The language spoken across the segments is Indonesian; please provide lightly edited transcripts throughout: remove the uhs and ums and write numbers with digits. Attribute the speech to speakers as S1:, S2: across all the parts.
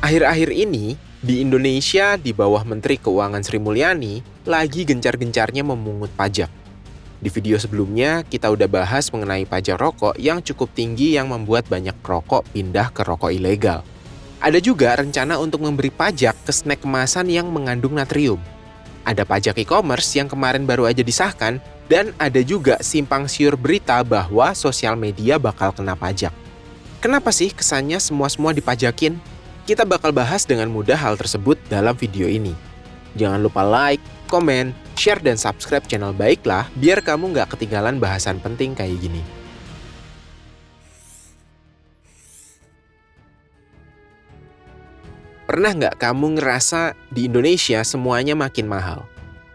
S1: Akhir-akhir ini, di Indonesia di bawah Menteri Keuangan Sri Mulyani lagi gencar-gencarnya memungut pajak. Di video sebelumnya, kita udah bahas mengenai pajak rokok yang cukup tinggi yang membuat banyak perokok pindah ke rokok ilegal. Ada juga rencana untuk memberi pajak ke snack kemasan yang mengandung natrium. Ada pajak e-commerce yang kemarin baru aja disahkan, dan ada juga simpang siur berita bahwa sosial media bakal kena pajak. Kenapa sih kesannya semua dipajakin? Kita bakal bahas dengan mudah hal tersebut dalam video ini. Jangan lupa like, komen, share, dan subscribe channel Baiklah biar kamu nggak ketinggalan bahasan penting kayak gini. Pernah nggak kamu ngerasa di Indonesia semuanya makin mahal?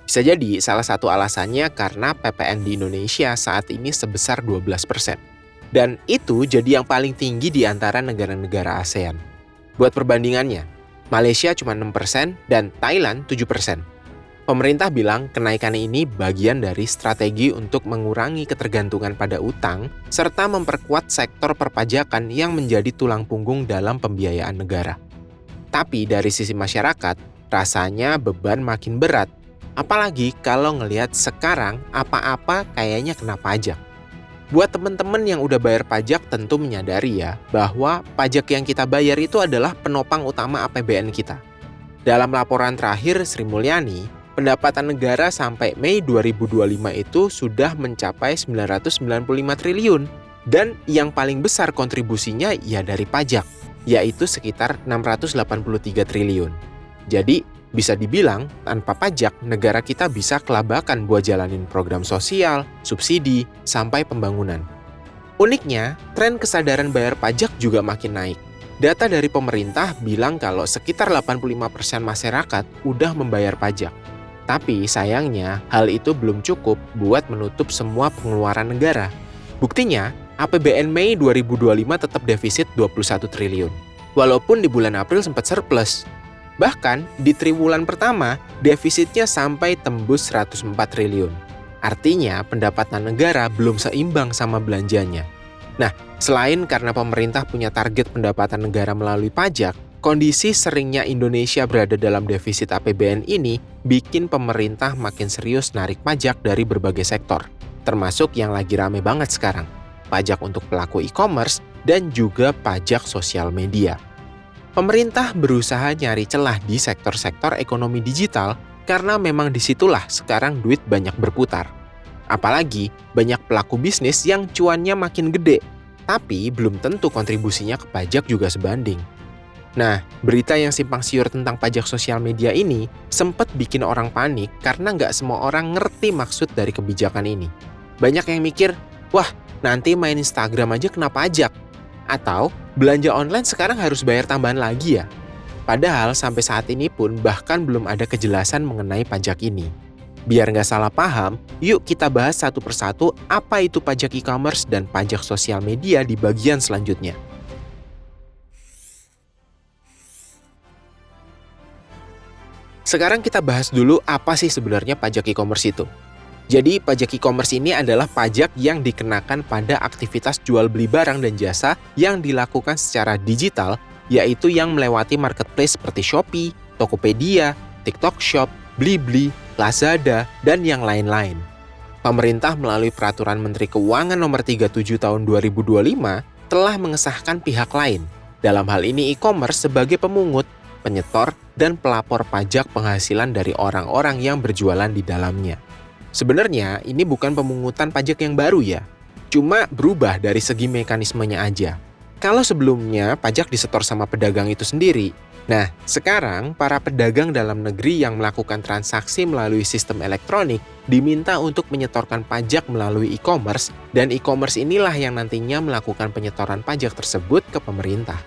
S1: Bisa jadi salah satu alasannya karena PPN di Indonesia saat ini sebesar 12%. Dan itu jadi yang paling tinggi di antara negara-negara ASEAN. Buat perbandingannya, Malaysia cuma 6% dan Thailand 7%. Pemerintah bilang kenaikan ini bagian dari strategi untuk mengurangi ketergantungan pada utang serta memperkuat sektor perpajakan yang menjadi tulang punggung dalam pembiayaan negara. Tapi dari sisi masyarakat, rasanya beban makin berat. Apalagi kalau ngelihat sekarang apa-apa kayaknya kena pajak. Buat teman-teman yang udah bayar pajak tentu menyadari ya bahwa pajak yang kita bayar itu adalah penopang utama APBN kita. Dalam laporan terakhir Sri Mulyani, pendapatan negara sampai Mei 2025 itu sudah mencapai 995 triliun. Dan yang paling besar kontribusinya ya dari pajak, yaitu sekitar 683 triliun. Jadi, bisa dibilang, tanpa pajak, negara kita bisa kelabakan buat jalanin program sosial, subsidi, sampai pembangunan. Uniknya, tren kesadaran bayar pajak juga makin naik. Data dari pemerintah bilang kalau sekitar 85% masyarakat udah membayar pajak. Tapi sayangnya, hal itu belum cukup buat menutup semua pengeluaran negara. Buktinya, APBN Mei 2025 tetap defisit 21 triliun. Walaupun di bulan April sempat surplus. Bahkan, di triwulan pertama, defisitnya sampai tembus 104 triliun. Artinya, pendapatan negara belum seimbang sama belanjanya. Nah, selain karena pemerintah punya target pendapatan negara melalui pajak, kondisi seringnya Indonesia berada dalam defisit APBN ini bikin pemerintah makin serius narik pajak dari berbagai sektor, termasuk yang lagi rame banget sekarang, pajak untuk pelaku e-commerce dan juga pajak sosial media. Pemerintah berusaha nyari celah di sektor-sektor ekonomi digital karena memang disitulah sekarang duit banyak berputar. Apalagi banyak pelaku bisnis yang cuannya makin gede, tapi belum tentu kontribusinya ke pajak juga sebanding. Nah, berita yang simpang siur tentang pajak sosial media ini sempat bikin orang panik karena nggak semua orang ngerti maksud dari kebijakan ini. Banyak yang mikir, wah nanti main Instagram aja kena pajak. Atau belanja online sekarang harus bayar tambahan lagi ya? Padahal sampai saat ini pun bahkan belum ada kejelasan mengenai pajak ini. Biar nggak salah paham, yuk kita bahas satu persatu apa itu pajak e-commerce dan pajak sosial media di bagian selanjutnya. Sekarang kita bahas dulu apa sih sebenarnya pajak e-commerce itu. Jadi, pajak e-commerce ini adalah pajak yang dikenakan pada aktivitas jual beli barang dan jasa yang dilakukan secara digital, yaitu yang melewati marketplace seperti Shopee, Tokopedia, TikTok Shop, Blibli, Lazada, dan yang lain-lain. Pemerintah melalui Peraturan Menteri Keuangan Nomor 37 Tahun 2025 telah mengesahkan pihak lain, dalam hal ini e-commerce sebagai pemungut, penyetor, dan pelapor pajak penghasilan dari orang-orang yang berjualan di dalamnya. Sebenarnya ini bukan pemungutan pajak yang baru ya, cuma berubah dari segi mekanismenya aja. Kalau sebelumnya pajak disetor sama pedagang itu sendiri, nah sekarang para pedagang dalam negeri yang melakukan transaksi melalui sistem elektronik diminta untuk menyetorkan pajak melalui e-commerce, dan e-commerce inilah yang nantinya melakukan penyetoran pajak tersebut ke pemerintah.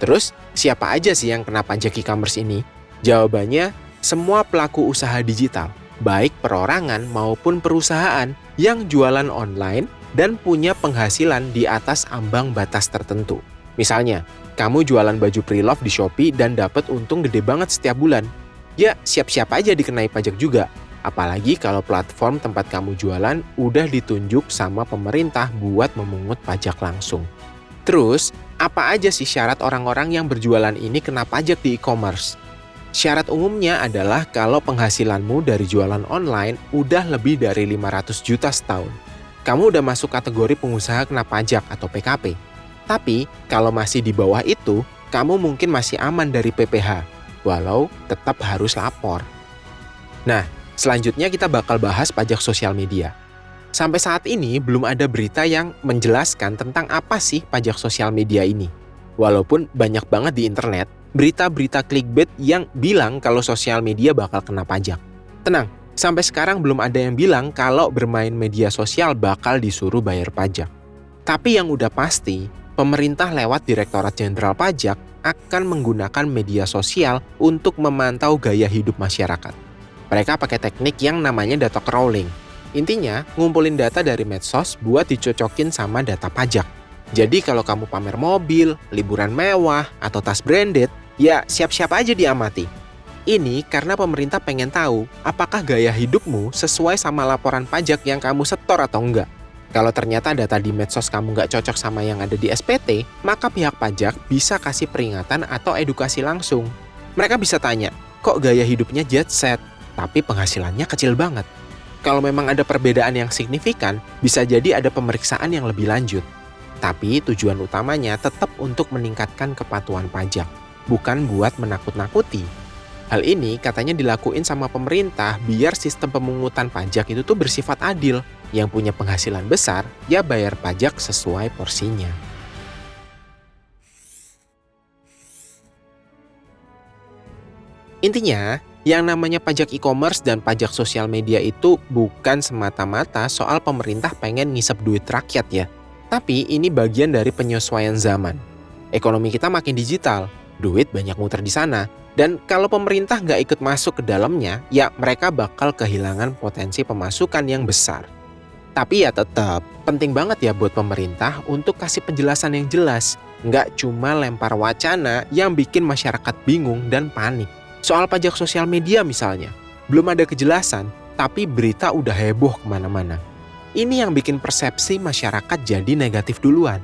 S1: Terus, siapa aja sih yang kena pajak e-commerce ini? Jawabannya, semua pelaku usaha digital, baik perorangan maupun perusahaan yang jualan online dan punya penghasilan di atas ambang batas tertentu. Misalnya, kamu jualan baju pre-love di Shopee dan dapat untung gede banget setiap bulan. Ya, siap-siap aja dikenai pajak juga. Apalagi kalau platform tempat kamu jualan udah ditunjuk sama pemerintah buat memungut pajak langsung. Terus, apa aja sih syarat orang-orang yang berjualan ini kena pajak di e-commerce? Syarat umumnya adalah kalau penghasilanmu dari jualan online udah lebih dari 500 juta setahun. Kamu udah masuk kategori pengusaha kena pajak atau PKP. Tapi, kalau masih di bawah itu, kamu mungkin masih aman dari PPh, walau tetap harus lapor. Nah, selanjutnya kita bakal bahas pajak sosial media. Sampai saat ini belum ada berita yang menjelaskan tentang apa sih pajak sosial media ini. Walaupun banyak banget di internet, berita-berita clickbait yang bilang kalau sosial media bakal kena pajak. Tenang, sampai sekarang belum ada yang bilang kalau bermain media sosial bakal disuruh bayar pajak. Tapi yang udah pasti, pemerintah lewat Direktorat Jenderal Pajak akan menggunakan media sosial untuk memantau gaya hidup masyarakat. Mereka pakai teknik yang namanya data crawling. Intinya, ngumpulin data dari medsos buat dicocokin sama data pajak. Jadi kalau kamu pamer mobil, liburan mewah, atau tas branded, ya siap-siap aja diamati. Ini karena pemerintah pengen tahu apakah gaya hidupmu sesuai sama laporan pajak yang kamu setor atau enggak. Kalau ternyata data di medsos kamu nggak cocok sama yang ada di SPT, maka pihak pajak bisa kasih peringatan atau edukasi langsung. Mereka bisa tanya, kok gaya hidupnya jet set, tapi penghasilannya kecil banget? Kalau memang ada perbedaan yang signifikan, bisa jadi ada pemeriksaan yang lebih lanjut. Tapi tujuan utamanya tetap untuk meningkatkan kepatuhan pajak, bukan buat menakut-nakuti. Hal ini katanya dilakuin sama pemerintah biar sistem pemungutan pajak itu tuh bersifat adil. Yang punya penghasilan besar, ya bayar pajak sesuai porsinya. Intinya, yang namanya pajak e-commerce dan pajak sosial media itu bukan semata-mata soal pemerintah pengen ngisep duit rakyat ya. Tapi ini bagian dari penyesuaian zaman. Ekonomi kita makin digital, duit banyak muter di sana. Dan kalau pemerintah nggak ikut masuk ke dalamnya, ya mereka bakal kehilangan potensi pemasukan yang besar. Tapi ya tetap, penting banget ya buat pemerintah untuk kasih penjelasan yang jelas. Nggak cuma lempar wacana yang bikin masyarakat bingung dan panik. Soal pajak sosial media misalnya, belum ada kejelasan, tapi berita udah heboh kemana-mana. Ini yang bikin persepsi masyarakat jadi negatif duluan.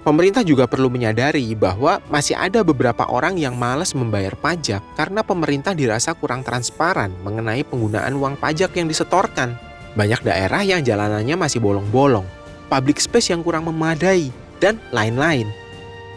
S1: Pemerintah juga perlu menyadari bahwa masih ada beberapa orang yang malas membayar pajak karena pemerintah dirasa kurang transparan mengenai penggunaan uang pajak yang disetorkan. Banyak daerah yang jalanannya masih bolong-bolong, public space yang kurang memadai, dan lain-lain.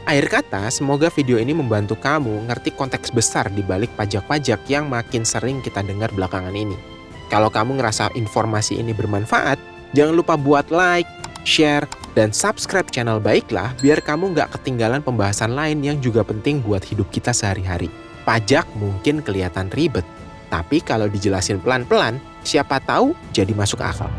S1: Akhir kata, semoga video ini membantu kamu ngerti konteks besar di balik pajak-pajak yang makin sering kita dengar belakangan ini. Kalau kamu ngerasa informasi ini bermanfaat, jangan lupa buat like, share, dan subscribe channel Baiklah biar kamu nggak ketinggalan pembahasan lain yang juga penting buat hidup kita sehari-hari. Pajak mungkin kelihatan ribet, tapi kalau dijelasin pelan-pelan, siapa tahu jadi masuk akal.